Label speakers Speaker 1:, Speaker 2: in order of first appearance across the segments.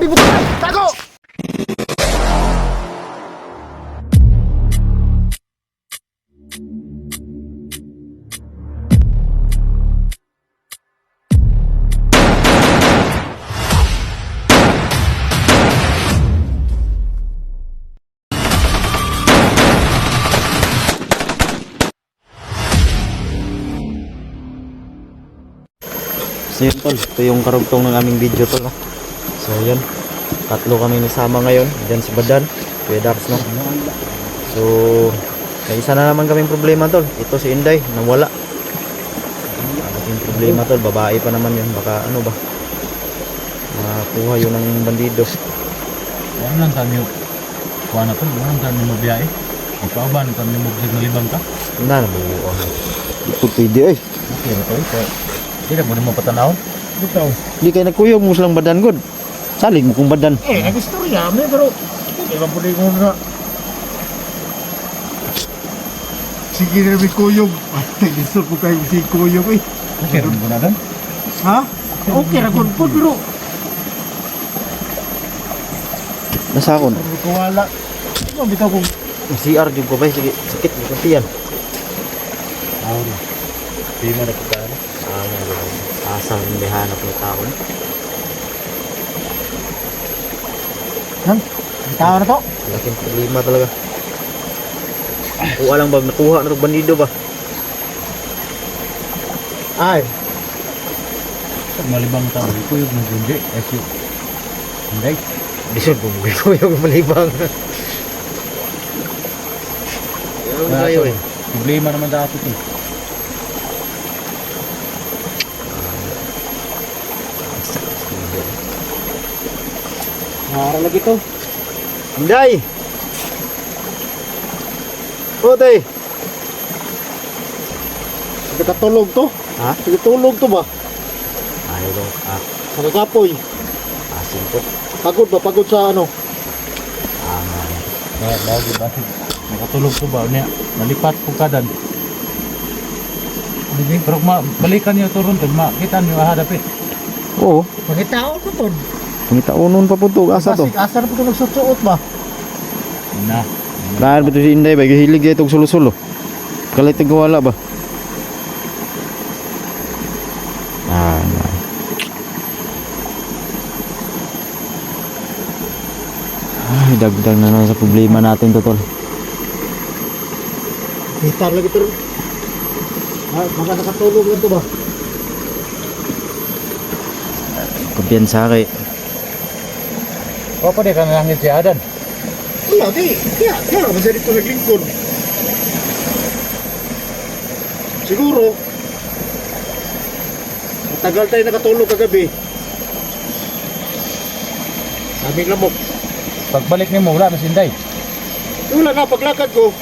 Speaker 1: Sabi mo ka! Tago!
Speaker 2: So yun tol, ito yung karugtong ng aming video tol, no? So yun, tatlo kami nasama ngayon. Diyan si Badan, Kuya Daps, no? So may isa na naman kaming problema tol. Ito si Inday, nawala. Malaking problema tol, babae pa naman yun. Baka ano ba, makuha yun ng bandido.
Speaker 3: Ano lang kami kuha na tol, ano lang kami mabiyahe. Ipaaban kami magsig na libang ka.
Speaker 2: Na, nabuo. Ito pwede eh.
Speaker 3: Okay na tol, hindi mo naman patanahon. Bitaw.
Speaker 2: Di kayo nagkuyog mo silang Badan god. Salig mo kung Badan.
Speaker 1: Nag-istorya kami pero hindi man po din ko na. Sige na may kuyog. Ay, gusto ko kayo si kuyog eh.
Speaker 3: Okay rin mo na doon.
Speaker 1: Ha? Okay ra kun po pero
Speaker 2: Nasakon.
Speaker 1: ko wala. Ano bitaw kung
Speaker 2: CR jud ko ba? Sige, sakit mo kasi yan.
Speaker 3: Hindi mo na pagkaan.
Speaker 2: Asang hindi hanap ng tao na.
Speaker 1: Han? Tao na to?
Speaker 2: Laking problema talaga. Kuha lang ba? Nakuha na itong bandido ba?
Speaker 1: Ay,
Speaker 3: Pag malibang tao, iko yung gundi. SU. Hindi.
Speaker 2: Di siya bumuli ko yung malibang. Ano tayo eh?
Speaker 3: Problema naman dati ito.
Speaker 1: nara lagi to.
Speaker 2: Inday! Ote!
Speaker 1: Sige katulog to.
Speaker 2: Ha?
Speaker 1: Sige tulog to ba?
Speaker 2: Ayaw dong.
Speaker 1: Sa kakapoy.
Speaker 2: Asin po.
Speaker 1: Pagod ba? Pagod sa ano?
Speaker 3: Lagi ba? Nakatulog ko ba? Niya, nalipat ko kadan. Pero balikan niyo ito ron. Makita niyo ahadapit.
Speaker 2: Oo.
Speaker 1: Magkitaon ko to.
Speaker 2: Pangita unon pa po ito. Asa to?
Speaker 1: Asa na po ito nagsusuot ba?
Speaker 3: Na.
Speaker 2: Lahat ba ito si Inday ba? Hilig itong sulo-sulo. Kalit nagawala ba? Ay, dagdag na lang sa problema natin to tol.
Speaker 1: Hitar lagi to. Baka nakatulog lang to ba?
Speaker 2: Kumpiyansa kay.
Speaker 3: O pa di ka nalangit si Adan.
Speaker 1: Wala, di. Kaya masaya dito naglingkod. Siguro, matagal tayo nakatulog kagabi. Aming lamok.
Speaker 3: Pagbalik niyo mo, wala na sinday.
Speaker 1: Wala na, paglakad ko.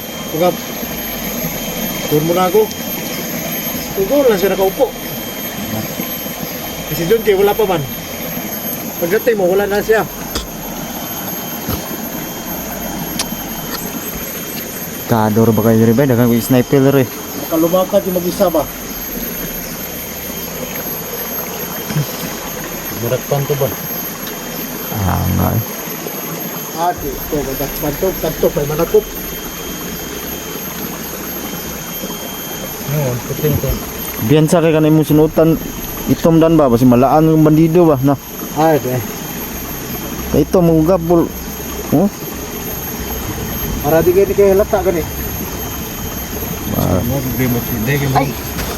Speaker 1: Doon muna ako. Siguro lang siya nakaupo. Kasi doon kayo, wala pa man. Pagdating mo, wala na siya.
Speaker 2: Kador ba kayo rin ba? Dagang sniper eh.
Speaker 1: Nakalumakad yung mag-isa ba?
Speaker 3: Murakpan to ba?
Speaker 2: Nga eh.
Speaker 1: Ate, ito, magbantok, may manakop.
Speaker 3: Ngayon, puting to.
Speaker 2: Biyansa kay kanay mong sinutan. Itom dan ba? Basi malaan ng bandido ba? Na.
Speaker 1: Ay, eh.
Speaker 2: Ito mong gabol. Oh?
Speaker 1: Para di kayo halata gani.
Speaker 3: Mo problema si Inday.
Speaker 1: Ay!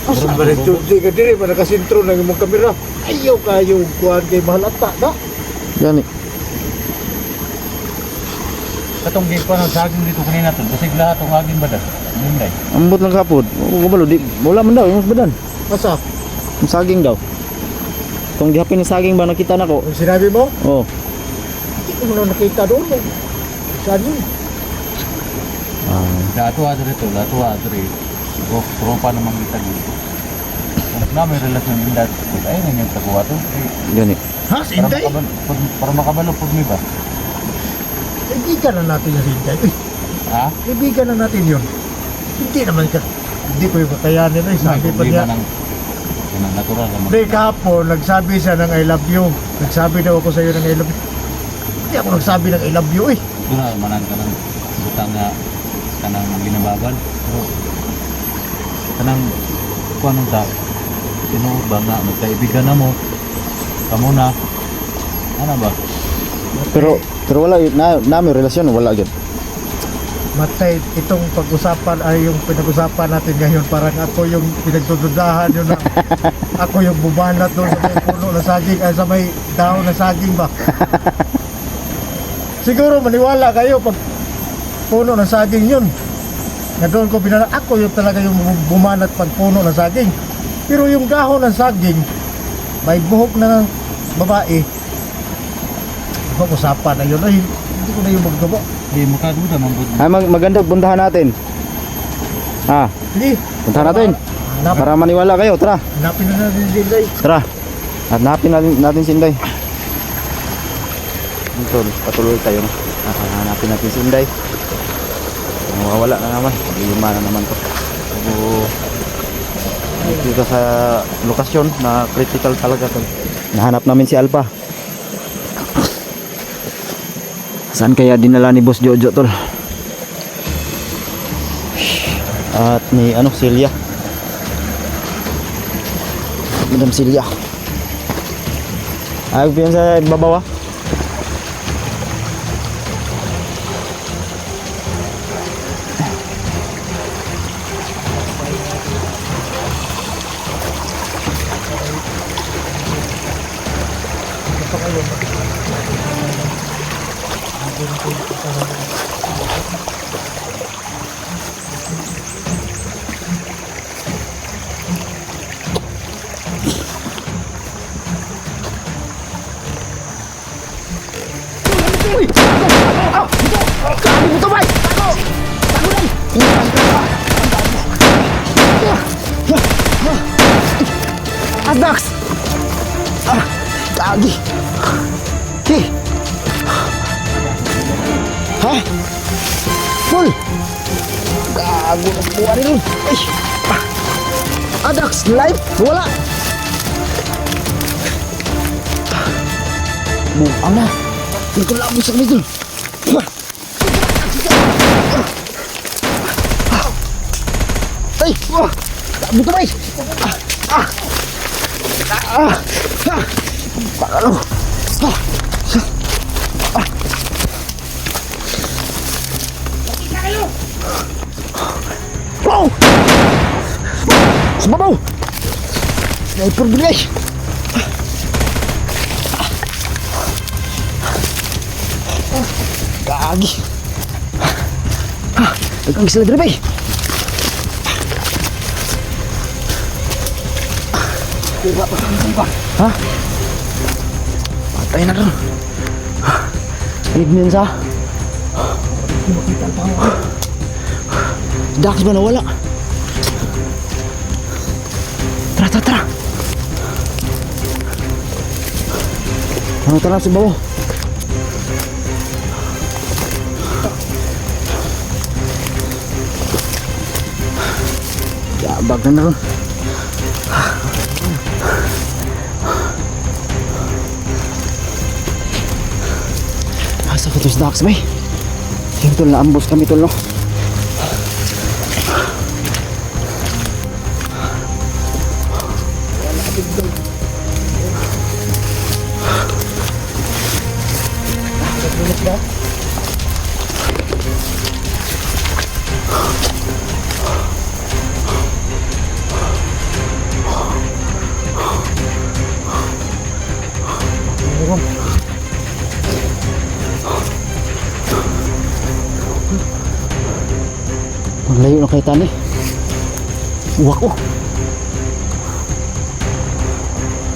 Speaker 1: Asa ba rin Tuesday ka diri pa nakasintro ng imong kamera? Ayaw kayo kuhan kay mahalata na.
Speaker 2: Gani.
Speaker 3: Katong di pa saging dito kanina to. Basig lahat ang aging badan. Inday.
Speaker 2: Ambot lang kapod. Oo, kabalo di. Wala man daw yung Badan.
Speaker 1: Asa?
Speaker 2: Yung saging daw. Kung gihapin ng saging ba nakita na ko?
Speaker 1: Kung sinabi mo,
Speaker 2: Oh.
Speaker 1: hindi ko na nakita doon. Saan yun?
Speaker 3: Dato adre to, dato adre. O tropa naman kita dito. Na may relasyon din dati. Ay nangyay taguwa to.
Speaker 2: Gani.
Speaker 1: Ha? Si Inday?
Speaker 3: Para makabalo pag may ba?
Speaker 1: Ibigan na natin yung Inday. Uy,
Speaker 3: Ha?
Speaker 1: ibigan na natin yun. Hindi naman ka. Hindi ko yung kakayanin na. Sabi pa niya.
Speaker 3: Natural naman.
Speaker 1: Hindi, kahapon, nagsabi siya ng I love you. Nagsabi daw ako sa iyo ng I love you. Hindi ako nagsabi ng I love you eh.
Speaker 3: Ito na, manan ka ng butang nga kanang ginababal. Pero, kanang, kung anong ta, tinuod ba nga, magkaibigan na mo, kamo na, ano ba?
Speaker 2: Pero wala yun, may relasyon, wala yun.
Speaker 1: Matay, itong pag-usapan ay yung pinag-usapan natin ngayon. Parang ako yung pinagdududahan yun na ako yung bumanat doon sa may puno na saging, ay sa may dahon na saging ba. Siguro maniwala kayo pag puno ng saging yun. Na doon ko binala, ako yung talaga yung bumanat pag puno ng saging. Pero yung dahon ng saging, may buhok na babae. Pag-usapan na yun, ay hindi ko na yung magdabo.
Speaker 3: Di, makaduda mambud.
Speaker 2: Maganda, puntahan natin.
Speaker 1: Sige,
Speaker 2: Puntahan natin. Para maniwala kayo, tara.
Speaker 1: hanapin na natin din day.
Speaker 2: Tara. Hanapin natin si Inday. Ito, patuloy tayo. Hanapin natin si Inday. Mawawala na naman. Lima na naman to. So, dito sa lokasyon na critical talaga to. Nahanap namin si Alpha. Saan kaya dinala ni Boss Jojo tol? At ni Celia. Madam Celia. Ayaw piyan sa babaw ah. Asdax! Gagi! Hey! Ha? Full! Gago na buwan rin! Ay! Adax! Live! Wala! Buang na! Hindi ko labos sa dito! Ay! Buto ba Pagalo! Wow! Sumabaw! Sniper bilay! Gagi! Dagang sila dito ba Ha? Patay na rin. Ignin sa. Dax ba nawala? Tara. Tara sa bawah. Yabag na rin. Asa ko to sa Dax bay? Yung tol na ambos kami tol no? Layo na kay tani. Uwak oh.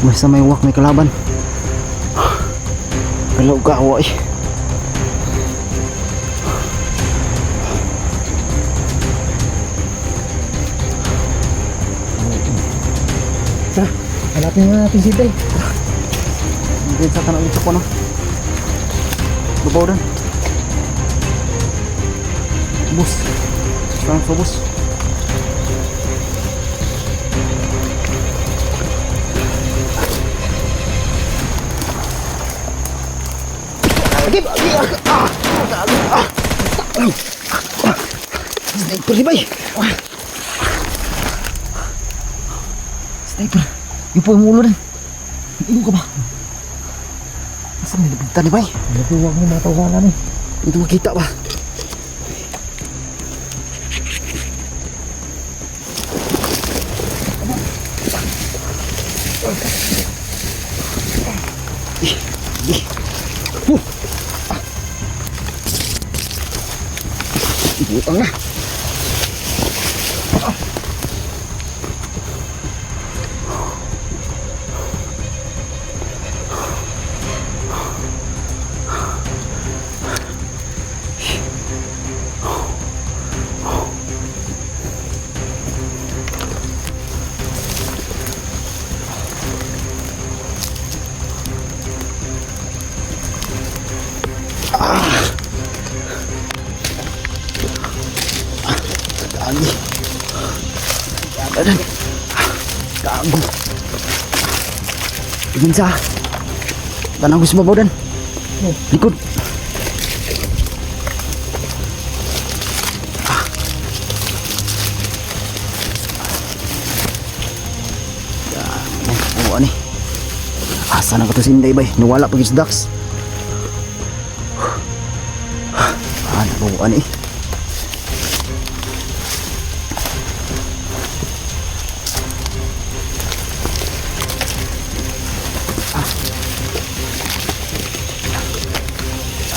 Speaker 2: Basta may uwak may kalaban. Galaw ka awa eh. Tara, hanapin na natin si Day. Hindi sa tanong ito ko no. Babaw dan. Bus. Sekarang fokus. Lagi, lagi. Sniper di bay. Sniper. Yung po yung ulo rin. Iyon ka ba? Saan may nabigta ni bay?
Speaker 1: Ito, huwag mo matawanan eh.
Speaker 2: Ito makita ba? Butang na. Lagi. Adan. Gago. Tingin sa. Tanang gusto mabaw dan. Likod. Oh, ani. Asa na ka to sinday bay? Nawala pag isdaks. Nabubuan eh.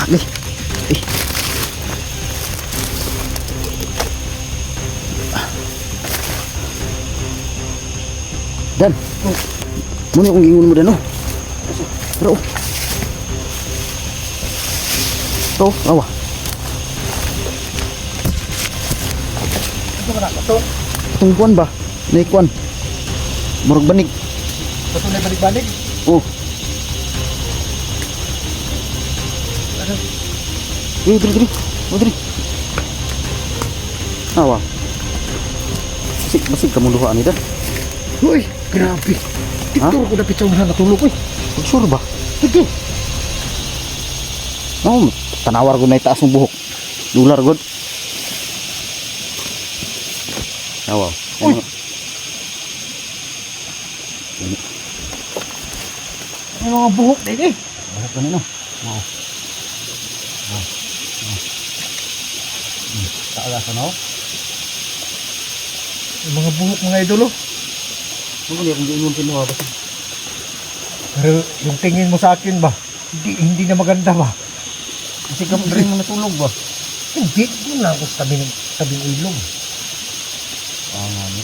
Speaker 2: Lih. Dan. Muna kong gingun mo dan oh. Bro. Bro, awa.
Speaker 1: Ito ka na, ito.
Speaker 2: Tungkuan ba? Naikuan. Murag banig.
Speaker 1: Ito na balik-balik.
Speaker 2: Oh. Diri. Awa. Masig kamu duha ni dan.
Speaker 1: Uy, grabe. Titur ko na pitsaw na natulog eh.
Speaker 2: Sure ba?
Speaker 1: Ito.
Speaker 2: Oh, tanawar ko na itaas ng buhok. Dular god. Awa.
Speaker 1: Uy. May mga buhok din eh.
Speaker 2: Buhok kanino? Oo. Taala sa no?
Speaker 1: May mga buhok mga idolo.
Speaker 2: Ano ni kung giingon kinuha ba?
Speaker 1: Pero yung tingin mo sa akin ba? Hindi na maganda ba?
Speaker 2: Kasi ka rin mo natulog ba?
Speaker 1: Hindi. Yun lang ako sa tabing ilong.
Speaker 2: Nga ni.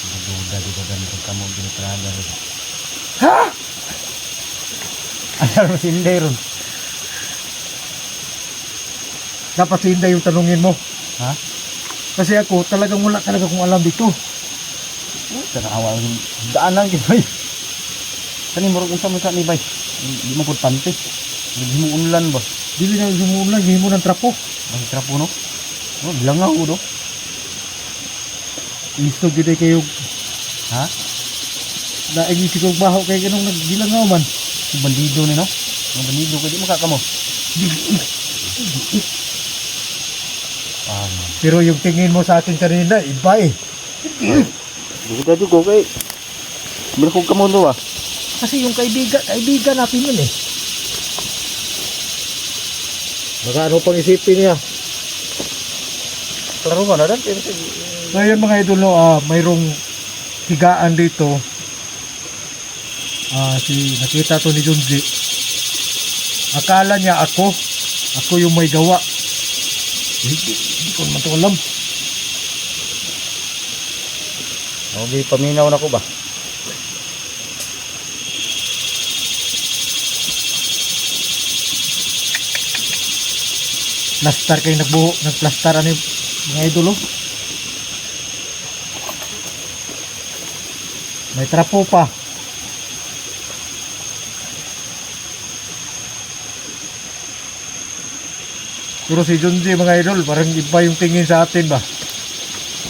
Speaker 2: Naduda di ba ganito ka mo binitrada rin.
Speaker 1: Ha?
Speaker 2: Ayaw mo sinday ron.
Speaker 1: Dapat si Inday yung tanungin mo.
Speaker 2: Ha?
Speaker 1: Kasi ako talagang wala talaga kung alam dito.
Speaker 2: Tanawa rin. Daan lang yun bay. Kani mo rin sa mga ni bay. Di mo po pante. Hindi mo unlan ba?
Speaker 1: Dili na yung lang, hindi mo ng trapo.
Speaker 2: Ang trapo no? Oh, bilang ako no?
Speaker 1: Listo gid kayo
Speaker 2: Ha?
Speaker 1: daig sigog baho kay ganung nagdilangaw man.
Speaker 2: Si bandido ni no? Ang bandido ka di makakamo.
Speaker 1: Pero yung tingin mo sa akin kanina, iba eh.
Speaker 2: Duda di ko kay. Bilakog ka mo no ah.
Speaker 1: Kasi yung kaibigan natin yun eh. Baka ano pang isipin niya.
Speaker 2: Klaro ba na dan?
Speaker 1: Ngayon mga idol, no, mayroong higaan dito. Nakita to ni Junji. Akala niya ako yung may gawa. Hindi ko naman ito alam.
Speaker 2: Okay, paminaw na ko ba?
Speaker 1: Plastar kayo nagplastar ano yung mga idol, oh. May trapo pa. Pero si Junji mga idol, parang iba yung tingin sa atin ba?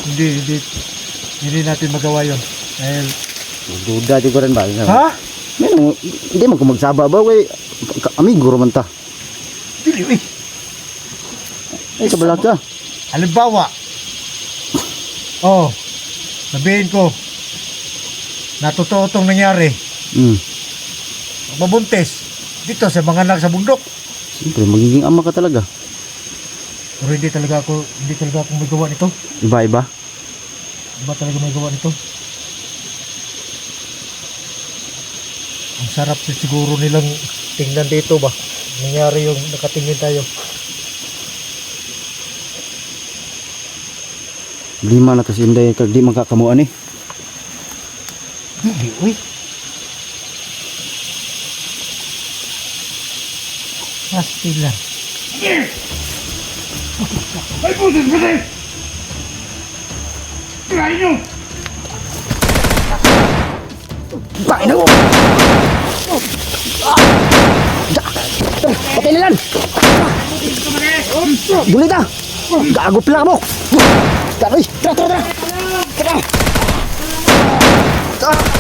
Speaker 1: Hindi natin magawa yun. Dahil,
Speaker 2: Duda di ko rin ba?
Speaker 1: ha?
Speaker 4: Ano, hindi man ko magsaba ba, wey. Amigo raman ta.
Speaker 1: Dili, uy.
Speaker 4: Ay, kabalak ka.
Speaker 1: Halimbawa, sabihin ko, na totoo itong nangyari, mabuntis, dito sa mga anak sa bundok.
Speaker 4: Siyempre, magiging ama ka talaga.
Speaker 1: Pero hindi talaga ako may gawa nito.
Speaker 4: Iba-iba.
Speaker 1: Iba talaga may gawa nito. Ang sarap siguro nilang tingnan dito ba? Nangyari yung nakatingin tayo.
Speaker 4: 5 na tas inday kag di magkakamuan eh.
Speaker 1: Hindi, uy. Pastila. Ay, pusis, pusis! Tirahin nyo!
Speaker 4: Bakit na mo? Patay na lang! Bulita! Gago pala mo! Gagoy! Tara! Tara!